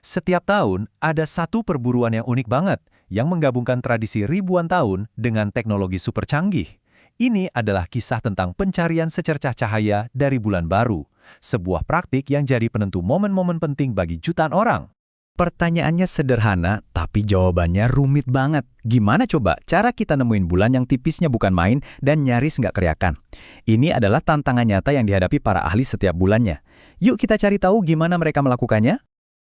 Setiap tahun, ada satu perburuan yang unik banget, yang menggabungkan tradisi ribuan tahun dengan teknologi super canggih. Ini adalah kisah tentang pencarian secercah cahaya dari bulan baru, sebuah praktik yang jadi penentu momen-momen penting bagi jutaan orang. Pertanyaannya sederhana, tapi jawabannya rumit banget. Gimana coba cara kita nemuin bulan yang tipisnya bukan main dan nyaris nggak kelihatan? Ini adalah tantangan nyata yang dihadapi para ahli setiap bulannya. Yuk kita cari tahu gimana mereka melakukannya.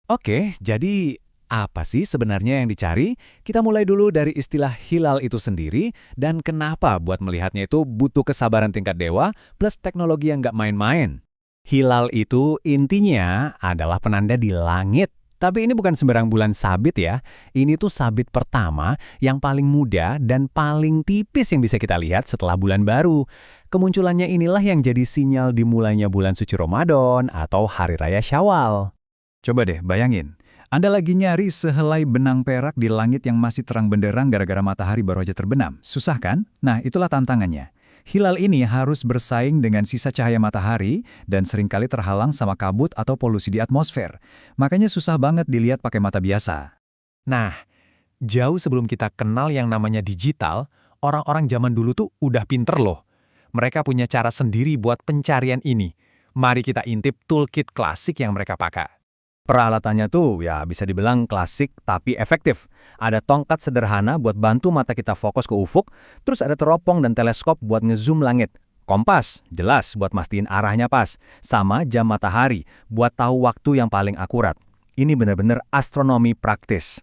Oke, jadi apa sih sebenarnya yang dicari? Kita mulai dulu dari istilah hilal itu sendiri dan kenapa buat melihatnya itu butuh kesabaran tingkat dewa plus teknologi yang nggak main-main. Hilal itu intinya adalah penanda di langit. Tapi ini bukan sembarang bulan sabit ya. Ini tuh sabit pertama yang paling muda dan paling tipis yang bisa kita lihat setelah bulan baru. Kemunculannya inilah yang jadi sinyal dimulainya bulan suci Ramadan atau Hari Raya Syawal. Coba deh bayangin, Anda lagi nyari sehelai benang perak di langit yang masih terang benderang gara-gara matahari baru aja terbenam. Susah kan? Nah, itulah tantangannya. Hilal ini harus bersaing dengan sisa cahaya matahari dan seringkali terhalang sama kabut atau polusi di atmosfer. Makanya susah banget dilihat pakai mata biasa. Nah, jauh sebelum kita kenal yang namanya digital, orang-orang zaman dulu tuh udah pinter loh. Mereka punya cara sendiri buat pencarian ini. Mari kita intip toolkit klasik yang mereka pakai. Peralatannya tuh ya bisa dibilang klasik tapi efektif. Ada tongkat sederhana buat bantu mata kita fokus ke ufuk, terus ada teropong dan teleskop buat ngezoom langit. Kompas, jelas buat mastiin arahnya pas, sama jam matahari buat tahu waktu yang paling akurat. Ini benar-benar astronomi praktis.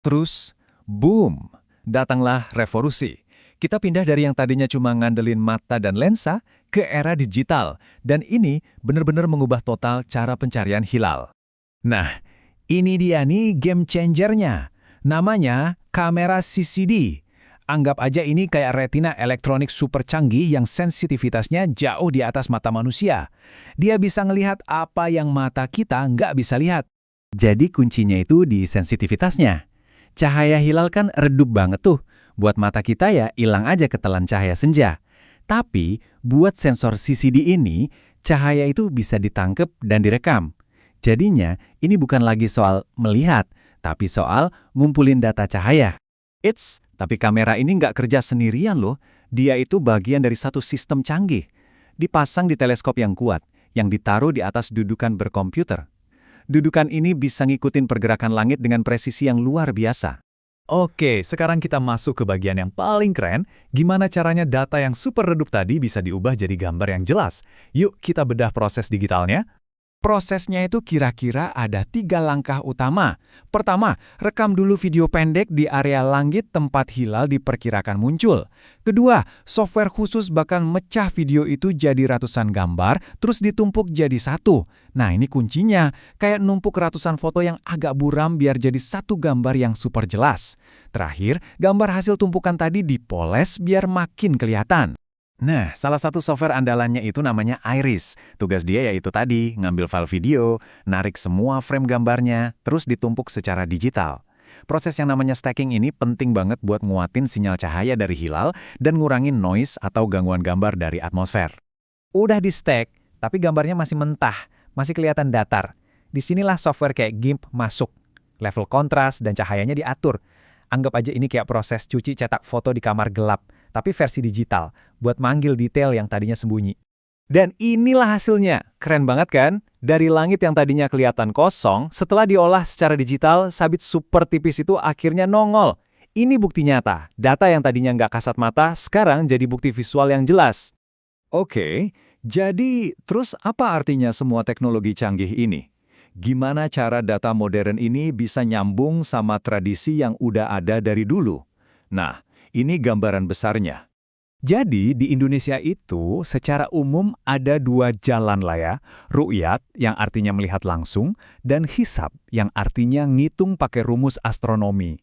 Terus, boom! Datanglah revolusi. Kita pindah dari yang tadinya cuma ngandelin mata dan lensa ke era digital. Dan ini benar-benar mengubah total cara pencarian hilal. Nah, ini dia nih game changernya. Namanya kamera CCD. Anggap aja ini kayak retina elektronik super canggih yang sensitivitasnya jauh di atas mata manusia. Dia bisa ngelihat apa yang mata kita nggak bisa lihat. Jadi kuncinya itu di sensitivitasnya. Cahaya hilal kan redup banget tuh. Buat mata kita ya hilang aja ketelan cahaya senja. Tapi buat sensor CCD ini, cahaya itu bisa ditangkep dan direkam. Jadinya, ini bukan lagi soal melihat, tapi soal ngumpulin data cahaya. Tapi kamera ini nggak kerja sendirian loh. Dia itu bagian dari satu sistem canggih. Dipasang di teleskop yang kuat, yang ditaruh di atas dudukan berkomputer. Dudukan ini bisa ngikutin pergerakan langit dengan presisi yang luar biasa. Oke, sekarang kita masuk ke bagian yang paling keren. Gimana caranya data yang super redup tadi bisa diubah jadi gambar yang jelas? Yuk kita bedah proses digitalnya. Prosesnya itu kira-kira ada 3 langkah utama. Pertama, rekam dulu video pendek di area langit tempat hilal diperkirakan muncul. Kedua, software khusus bahkan mecah video itu jadi ratusan gambar, terus ditumpuk jadi satu. Nah, ini kuncinya, kayak numpuk ratusan foto yang agak buram biar jadi satu gambar yang super jelas. Terakhir, gambar hasil tumpukan tadi dipoles biar makin kelihatan. Nah, salah satu software andalannya itu namanya Iris. Tugas dia yaitu tadi, ngambil file video, narik semua frame gambarnya, terus ditumpuk secara digital. Proses yang namanya stacking ini penting banget buat nguatin sinyal cahaya dari hilal dan ngurangin noise atau gangguan gambar dari atmosfer. Udah di-stack, tapi gambarnya masih mentah, masih kelihatan datar. Disinilah software kayak GIMP masuk. Level kontras dan cahayanya diatur. Anggap aja ini kayak proses cuci cetak foto di kamar gelap, tapi versi digital, buat manggil detail yang tadinya sembunyi. Dan inilah hasilnya, keren banget kan? Dari langit yang tadinya kelihatan kosong, setelah diolah secara digital, sabit super tipis itu akhirnya nongol. Ini bukti nyata, data yang tadinya nggak kasat mata, sekarang jadi bukti visual yang jelas. Oke, jadi terus apa artinya semua teknologi canggih ini? Gimana cara data modern ini bisa nyambung sama tradisi yang udah ada dari dulu? Nah, ini gambaran besarnya. Jadi di Indonesia itu secara umum ada 2 jalan lah ya. Ru'yat yang artinya melihat langsung dan hisab yang artinya ngitung pakai rumus astronomi.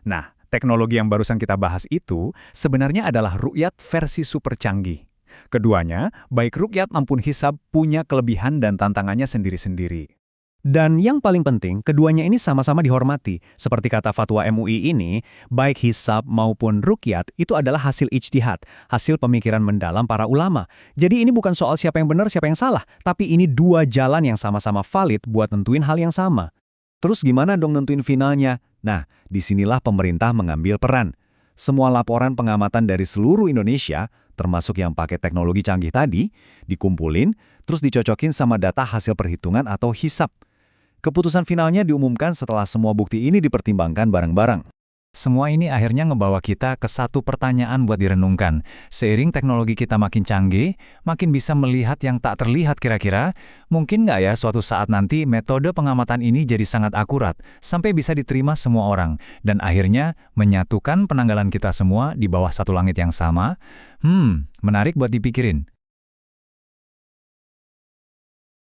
Nah, teknologi yang barusan kita bahas itu sebenarnya adalah ru'yat versi super canggih. Keduanya, baik ru'yat maupun hisab punya kelebihan dan tantangannya sendiri-sendiri. Dan yang paling penting, keduanya ini sama-sama dihormati. Seperti kata fatwa MUI ini, baik hisab maupun ruqyat itu adalah hasil ijtihad, hasil pemikiran mendalam para ulama. Jadi ini bukan soal siapa yang benar, siapa yang salah, tapi ini 2 jalan yang sama-sama valid buat tentuin hal yang sama. Terus gimana dong nentuin finalnya? Nah, disinilah pemerintah mengambil peran. Semua laporan pengamatan dari seluruh Indonesia, termasuk yang pakai teknologi canggih tadi, dikumpulin, terus dicocokin sama data hasil perhitungan atau hisap. Keputusan finalnya diumumkan setelah semua bukti ini dipertimbangkan bareng-bareng. Semua ini akhirnya ngebawa kita ke satu pertanyaan buat direnungkan. Seiring teknologi kita makin canggih, makin bisa melihat yang tak terlihat kira-kira, mungkin nggak ya suatu saat nanti metode pengamatan ini jadi sangat akurat, sampai bisa diterima semua orang, dan akhirnya menyatukan penanggalan kita semua di bawah satu langit yang sama? Menarik buat dipikirin.